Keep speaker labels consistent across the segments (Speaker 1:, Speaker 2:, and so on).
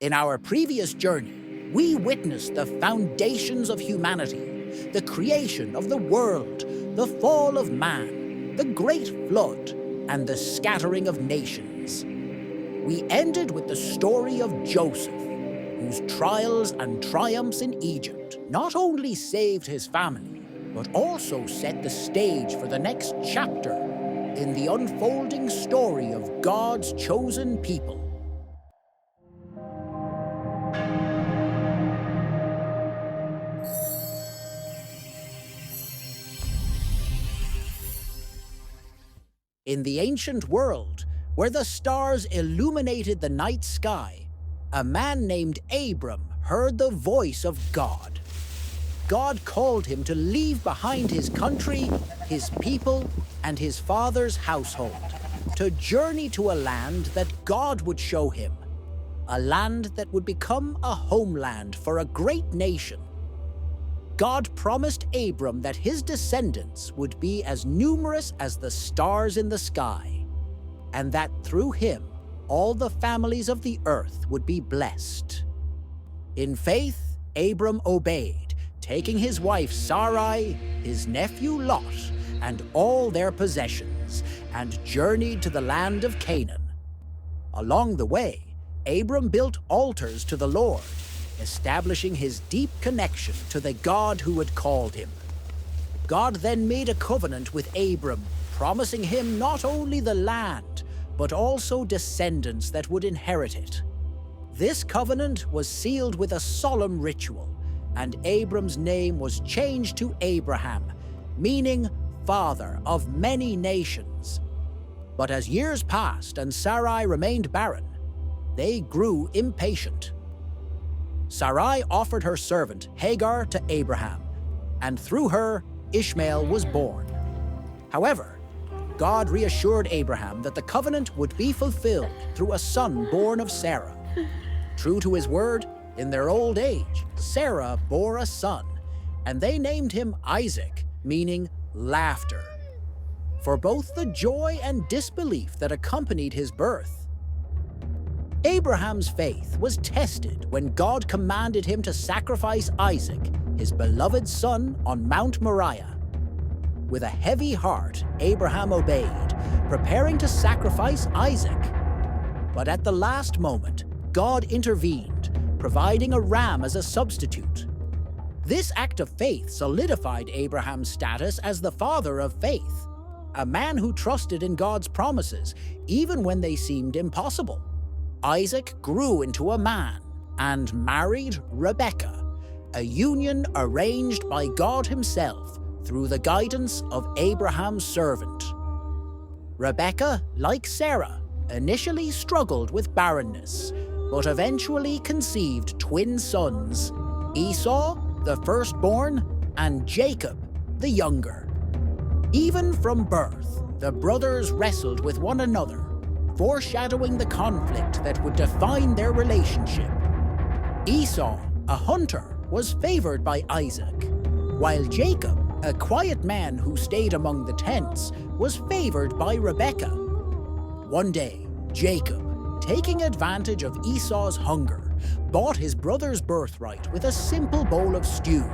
Speaker 1: In our previous journey, we witnessed the foundations of humanity, the creation of the world, the fall of man, the great flood, and the scattering of nations. We ended with the story of Joseph, whose trials and triumphs in Egypt not only saved his family, but also set the stage for the next chapter in the unfolding story of God's chosen people. In the ancient world, where the stars illuminated the night sky, a man named Abram heard the voice of God. God called him to leave behind his country, his people, and his father's household, to journey to a land that God would show him, a land that would become a homeland for a great nation. God promised Abram that his descendants would be as numerous as the stars in the sky, and that through him, all the families of the earth would be blessed. In faith, Abram obeyed, taking his wife Sarai, his nephew Lot, and all their possessions, and journeyed to the land of Canaan. Along the way, Abram built altars to the Lord, establishing his deep connection to the God who had called him. God then made a covenant with Abram, promising him not only the land, but also descendants that would inherit it. This covenant was sealed with a solemn ritual, and Abram's name was changed to Abraham, meaning father of many nations. But as years passed and Sarai remained barren, they grew impatient. Sarai offered her servant Hagar to Abraham, and through her, Ishmael was born. However, God reassured Abraham that the covenant would be fulfilled through a son born of Sarah. True to his word, in their old age, Sarah bore a son, and they named him Isaac, meaning laughter, for both the joy and disbelief that accompanied his birth. Abraham's faith was tested when God commanded him to sacrifice Isaac, his beloved son, on Mount Moriah. With a heavy heart, Abraham obeyed, preparing to sacrifice Isaac. But at the last moment, God intervened, providing a ram as a substitute. This act of faith solidified Abraham's status as the father of faith, a man who trusted in God's promises, even when they seemed impossible. Isaac grew into a man and married Rebekah, a union arranged by God himself through the guidance of Abraham's servant. Rebekah, like Sarah, initially struggled with barrenness, but eventually conceived twin sons, Esau, the firstborn, and Jacob, the younger. Even from birth, the brothers wrestled with one another, foreshadowing the conflict that would define their relationship. Esau, a hunter, was favored by Isaac, while Jacob, a quiet man who stayed among the tents, was favored by Rebekah. One day, Jacob, taking advantage of Esau's hunger, bought his brother's birthright with a simple bowl of stew.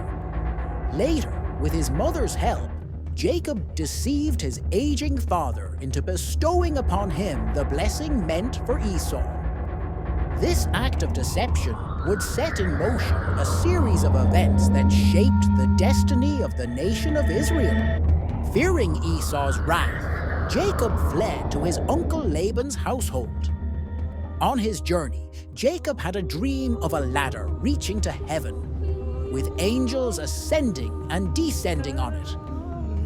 Speaker 1: Later, with his mother's help, Jacob deceived his aging father into bestowing upon him the blessing meant for Esau. This act of deception would set in motion a series of events that shaped the destiny of the nation of Israel. Fearing Esau's wrath, Jacob fled to his uncle Laban's household. On his journey, Jacob had a dream of a ladder reaching to heaven, with angels ascending and descending on it.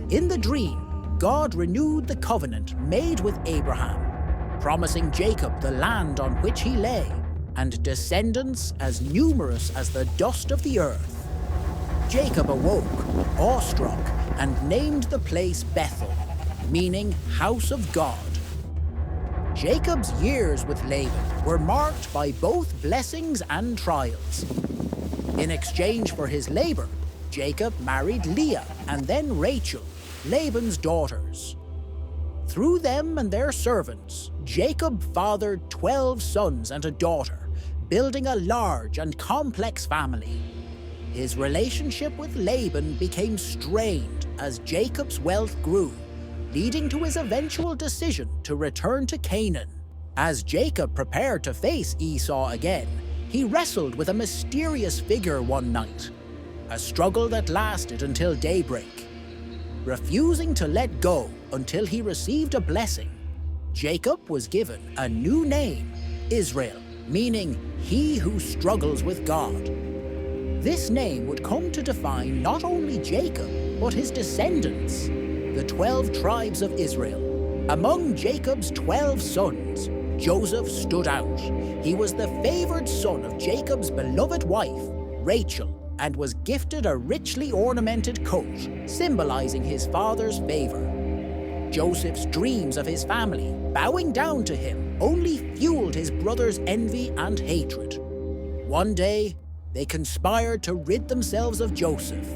Speaker 1: In the dream, God renewed the covenant made with Abraham, promising Jacob the land on which he lay, and descendants as numerous as the dust of the earth. Jacob awoke, awestruck, and named the place Bethel, meaning house of God. Jacob's years with Laban were marked by both blessings and trials. In exchange for his labor, Jacob married Leah and then Rachel, Laban's daughters. Through them and their servants, Jacob fathered 12 sons and a daughter, building a large and complex family. His relationship with Laban became strained as Jacob's wealth grew, leading to his eventual decision to return to Canaan. As Jacob prepared to face Esau again, he wrestled with a mysterious figure one night, a struggle that lasted until daybreak. Refusing to let go until he received a blessing, Jacob was given a new name, Israel, meaning he who struggles with God. This name would come to define not only Jacob, but his descendants, the 12 tribes of Israel. Among Jacob's 12 sons, Joseph stood out. He was the favored son of Jacob's beloved wife, Rachel, and was gifted a richly ornamented coat, symbolizing his father's favor. Joseph's dreams of his family, bowing down to him, only fueled his brothers' envy and hatred. One day, they conspired to rid themselves of Joseph,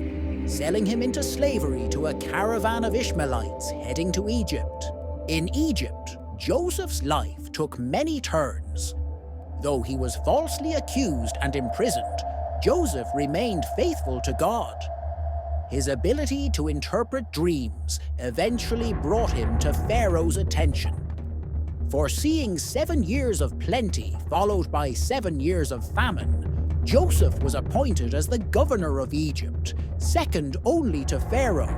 Speaker 1: selling him into slavery to a caravan of Ishmaelites heading to Egypt. In Egypt, Joseph's life took many turns. Though he was falsely accused and imprisoned, Joseph remained faithful to God. His ability to interpret dreams eventually brought him to Pharaoh's attention. Foreseeing 7 years of plenty followed by 7 years of famine, Joseph was appointed as the governor of Egypt, second only to Pharaoh.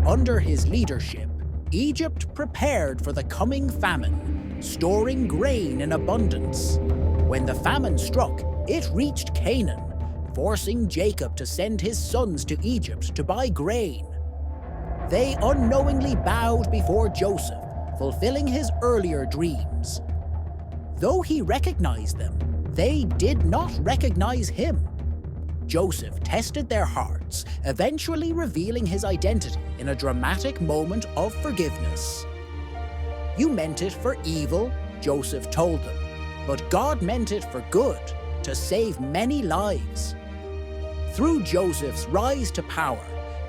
Speaker 1: Under his leadership, Egypt prepared for the coming famine, storing grain in abundance. When the famine struck, it reached Canaan, forcing Jacob to send his sons to Egypt to buy grain. They unknowingly bowed before Joseph, fulfilling his earlier dreams. Though he recognized them, they did not recognize him. Joseph tested their hearts, eventually revealing his identity in a dramatic moment of forgiveness. "You meant it for evil," Joseph told them, "but God meant it for good, to save many lives." Through Joseph's rise to power,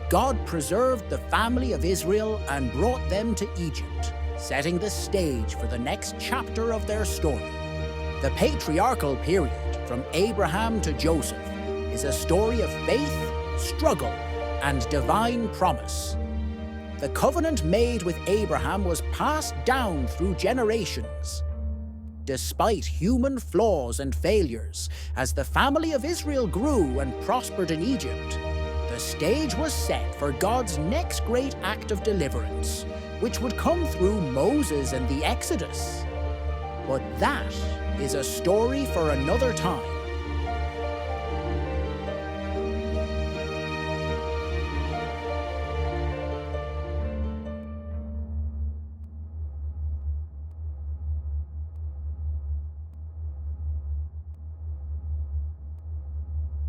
Speaker 1: God preserved the family of Israel and brought them to Egypt, setting the stage for the next chapter of their story. The patriarchal period, from Abraham to Joseph, is a story of faith, struggle, and divine promise. The covenant made with Abraham was passed down through generations. Despite human flaws and failures, as the family of Israel grew and prospered in Egypt, the stage was set for God's next great act of deliverance, which would come through Moses and the Exodus. But that is a story for another time.